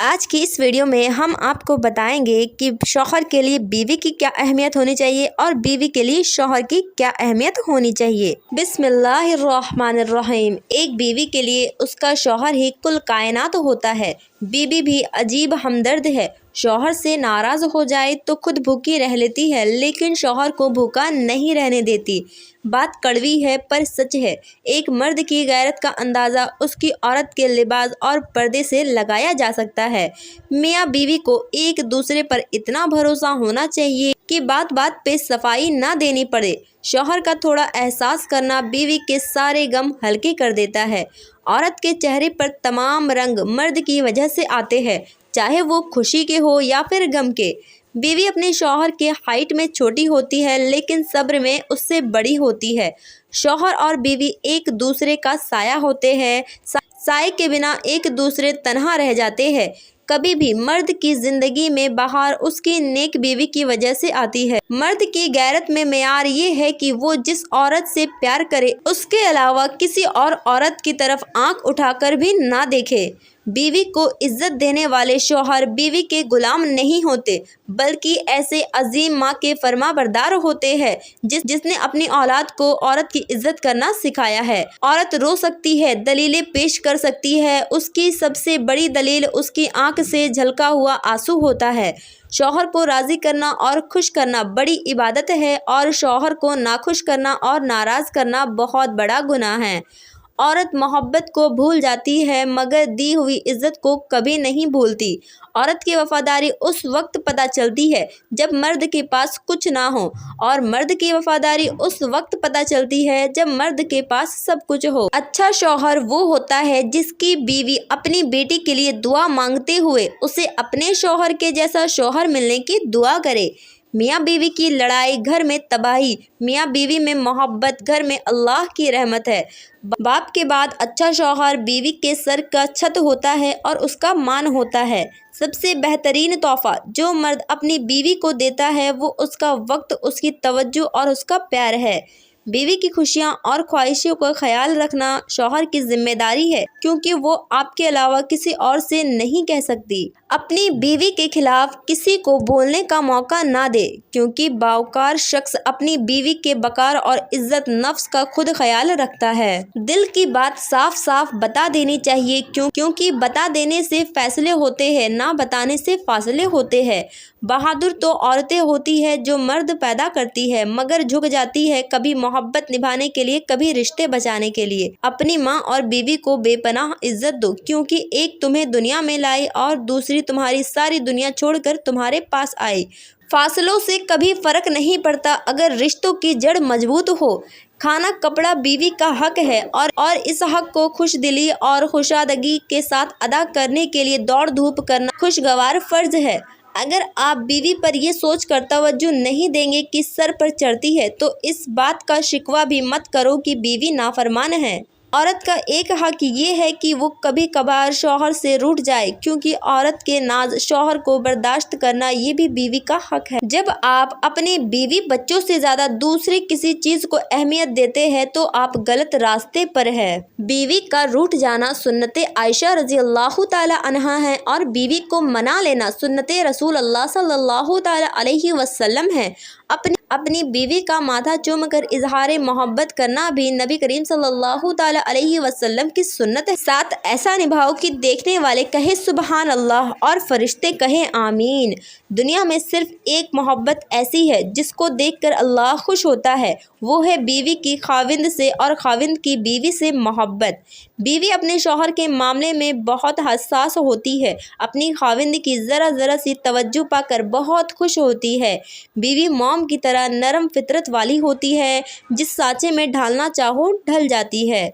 آج کی اس ویڈیو میں ہم آپ کو بتائیں گے کہ شوہر کے لیے بیوی کی کیا اہمیت ہونی چاہیے اور بیوی کے لیے شوہر کی کیا اہمیت ہونی چاہیے۔ بسم اللہ الرحمن الرحیم۔ ایک بیوی کے لیے اس کا شوہر ہی کل کائنات ہوتا ہے۔ بیوی بھی عجیب ہمدرد ہے۔ شوہر سے ناراض ہو جائے تو خود بھوکی رہ لیتی ہے لیکن شوہر کو بھوکا نہیں رہنے دیتی۔ بات کڑوی ہے پر سچ ہے۔ ایک مرد کی غیرت کا اندازہ اس کی عورت کے لباس اور پردے سے لگایا جا سکتا ہے۔ میاں بیوی کو ایک دوسرے پر اتنا بھروسہ ہونا چاہیے کہ بات بات پہ صفائی نہ دینی پڑے۔ شوہر کا تھوڑا احساس کرنا بیوی کے سارے غم ہلکے کر دیتا ہے۔ عورت کے چہرے پر تمام رنگ مرد کی وجہ سے آتے ہیں، چاہے وہ خوشی کے ہو یا پھر غم کے۔ بیوی اپنے شوہر کے ہائٹ میں چھوٹی ہوتی ہے لیکن صبر میں اس سے بڑی ہوتی ہے۔ شوہر اور بیوی ایک دوسرے کا سایہ ہوتے ہیں۔ سائے کے بنا ایک دوسرے تنہا رہ جاتے ہیں۔ کبھی بھی مرد کی زندگی میں بہار اس کی نیک بیوی کی وجہ سے آتی ہے۔ مرد کی غیرت میں معیار یہ ہے کہ وہ جس عورت سے پیار کرے اس کے علاوہ کسی اور عورت کی طرف آنکھ اٹھا کر بھی نہ دیکھے۔ بیوی کو عزت دینے والے شوہر بیوی کے غلام نہیں ہوتے بلکہ ایسے عظیم ماں کے فرما بردار ہوتے ہیں جس نے اپنی اولاد کو عورت کی عزت کرنا سکھایا ہے۔ عورت رو سکتی ہے، دلیلیں پیش کر سکتی ہے، اس کی سب سے بڑی دلیل اس کی آنکھ سے جھلکا ہوا آنسو ہوتا ہے۔ شوہر کو راضی کرنا اور خوش کرنا بڑی عبادت ہے اور شوہر کو ناخوش کرنا اور ناراض کرنا بہت بڑا گناہ ہے۔ عورت محبت کو بھول جاتی ہے مگر دی ہوئی عزت کو کبھی نہیں بھولتی۔ عورت کی وفاداری اس وقت پتہ چلتی ہے جب مرد کے پاس کچھ نہ ہو اور مرد کی وفاداری اس وقت پتہ چلتی ہے جب مرد کے پاس سب کچھ ہو۔ اچھا شوہر وہ ہوتا ہے جس کی بیوی اپنی بیٹی کے لیے دعا مانگتے ہوئے اسے اپنے شوہر کے جیسا شوہر ملنے کی دعا کرے۔ میاں بیوی کی لڑائی گھر میں تباہی، میاں بیوی میں محبت گھر میں اللہ کی رحمت ہے۔ باپ کے بعد اچھا شوہر بیوی کے سر کا چھت ہوتا ہے اور اس کا مان ہوتا ہے۔ سب سے بہترین تحفہ جو مرد اپنی بیوی کو دیتا ہے وہ اس کا وقت، اس کی توجہ اور اس کا پیار ہے۔ بیوی کی خوشیاں اور خواہشوں کا خیال رکھنا شوہر کی ذمہ داری ہے کیونکہ وہ آپ کے علاوہ کسی اور سے نہیں کہہ سکتی۔ اپنی بیوی کے خلاف کسی کو بولنے کا موقع نہ دے کیونکہ باوقار شخص اپنی بیوی کے وقار اور عزت نفس کا خود خیال رکھتا ہے۔ دل کی بات صاف صاف بتا دینی چاہیے کیونکہ بتا دینے سے فیصلے ہوتے ہیں، نہ بتانے سے فاصلے ہوتے ہیں۔ بہادر تو عورتیں ہوتی ہے جو مرد پیدا کرتی ہے مگر جھک جاتی ہے کبھی محبت نبھانے کے لیے کبھی رشتے بچانے کے لیے۔ اپنی ماں اور بیوی کو بے پناہ عزت دو کیونکہ ایک تمہیں دنیا میں لائی اور دوسری تمہاری ساری دنیا چھوڑ کر تمہارے پاس آئی۔ فاصلوں سے کبھی فرق نہیں پڑتا اگر رشتوں کی جڑ مضبوط ہو۔ کھانا کپڑا بیوی کا حق ہے اور اس حق کو خوش دلی اور خوشادگی کے ساتھ ادا کرنے کے لیے دوڑ دھوپ کرنا خوشگوار فرض ہے۔ اگر آپ بیوی پر یہ سوچ کر توجہ نہیں دیں گے کہ سر پر چڑھتی ہے تو اس بات کا شکوہ بھی مت کرو کہ بیوی نافرمان ہے۔ عورت کا ایک حق یہ ہے کہ وہ کبھی کبھار شوہر سے روٹھ جائے کیونکہ عورت کے ناز شوہر کو برداشت کرنا یہ بھی بیوی کا حق ہے۔ جب آپ اپنے بیوی بچوں سے زیادہ دوسری کسی چیز کو اہمیت دیتے ہیں تو آپ غلط راستے پر ہیں۔ بیوی کا روٹھ جانا سنت عائشہ رضی اللہ تعالی عنہا ہے اور بیوی کو منا لینا سنت رسول اللہ صلی اللہ تعالی علیہ وسلم ہے۔ اپنی بیوی کا ماتھا چوم کر اظہار محبت کرنا بھی نبی کریم صلی اللہ تعالی علیہ وسلم کی سنت ہے۔ ساتھ ایسا نبھاؤ کہ دیکھنے والے کہیں سبحان اللہ اور فرشتے کہیں آمین۔ دنیا میں صرف ایک محبت ایسی ہے جس کو دیکھ کر اللہ خوش ہوتا ہے، وہ ہے بیوی کی خاوند سے اور خاوند کی بیوی سے محبت۔ بیوی اپنے شوہر کے معاملے میں بہت حساس ہوتی ہے، اپنی خاوند کی ذرا سی توجہ پا کر بہت خوش ہوتی ہے۔ بیوی موم کی طرح نرم فطرت والی ہوتی ہے، جس سانچے میں ڈھالنا چاہو ڈھل جاتی ہے۔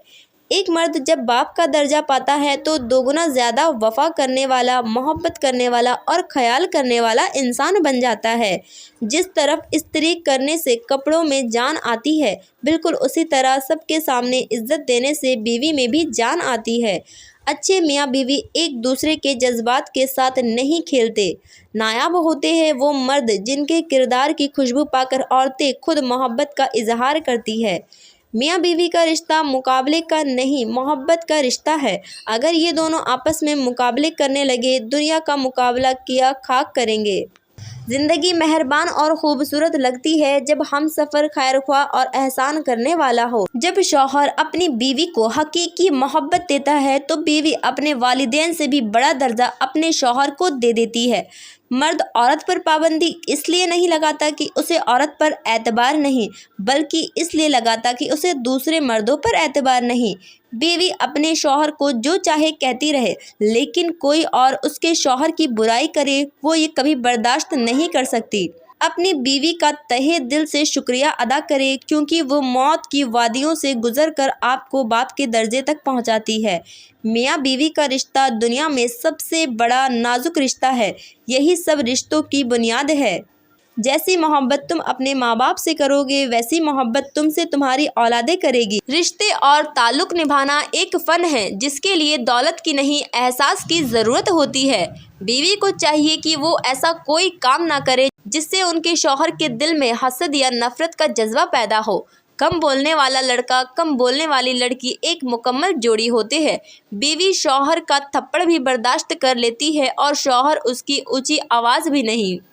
ایک مرد جب باپ کا درجہ پاتا ہے تو دوگنا زیادہ وفا کرنے والا، محبت کرنے والا اور خیال کرنے والا انسان بن جاتا ہے۔ جس طرف استری کرنے سے کپڑوں میں جان آتی ہے بالکل اسی طرح سب کے سامنے عزت دینے سے بیوی میں بھی جان آتی ہے۔ اچھے میاں بیوی ایک دوسرے کے جذبات کے ساتھ نہیں کھیلتے۔ نایاب ہوتے ہیں وہ مرد جن کے کردار کی خوشبو پا کر عورتیں خود محبت کا اظہار کرتی ہے۔ میاں بیوی کا رشتہ مقابلے کا نہیں، محبت کا رشتہ ہے۔ اگر یہ دونوں آپس میں مقابلے کرنے لگے، دنیا کا مقابلہ کیا خاک کریں گے۔ زندگی مہربان اور خوبصورت لگتی ہے جب ہم سفر خیرخواہ اور احسان کرنے والا ہو۔ جب شوہر اپنی بیوی کو حقیقی محبت دیتا ہے تو بیوی اپنے والدین سے بھی بڑا درجہ اپنے شوہر کو دے دیتی ہے۔ مرد عورت پر پابندی اس لیے نہیں لگاتا کہ اسے عورت پر اعتبار نہیں، بلکہ اس لیے لگاتا کہ اسے دوسرے مردوں پر اعتبار نہیں۔ بیوی اپنے شوہر کو جو چاہے کہتی رہے، لیکن کوئی اور اس کے شوہر کی برائی کرے وہ یہ کبھی برداشت نہیں کر سکتی۔ اپنی بیوی کا تہہ دل سے شکریہ ادا کرے، کیونکہ وہ موت کی وادیوں سے گزر کر آپ کو باپ کے درجے تک پہنچاتی ہے۔ میاں بیوی کا رشتہ دنیا میں سب سے بڑا نازک رشتہ ہے، یہی سب رشتوں کی بنیاد ہے۔ جیسی محبت تم اپنے ماں باپ سے کرو گے، ویسی محبت تم سے تمہاری اولادیں کرے گی۔ رشتے اور تعلق نبھانا ایک فن ہے جس کے لیے دولت کی نہیں، احساس کی ضرورت ہوتی ہے۔ بیوی کو چاہیے کہ وہ ایسا کوئی کام نہ کرے جس سے ان کے شوہر کے دل میں حسد یا نفرت کا جذبہ پیدا ہو۔ کم بولنے والا لڑکا، کم بولنے والی لڑکی ایک مکمل جوڑی ہوتے ہیں۔ بیوی شوہر کا تھپڑ بھی برداشت کر لیتی ہے اور شوہر اس کی اونچی آواز بھی نہیں۔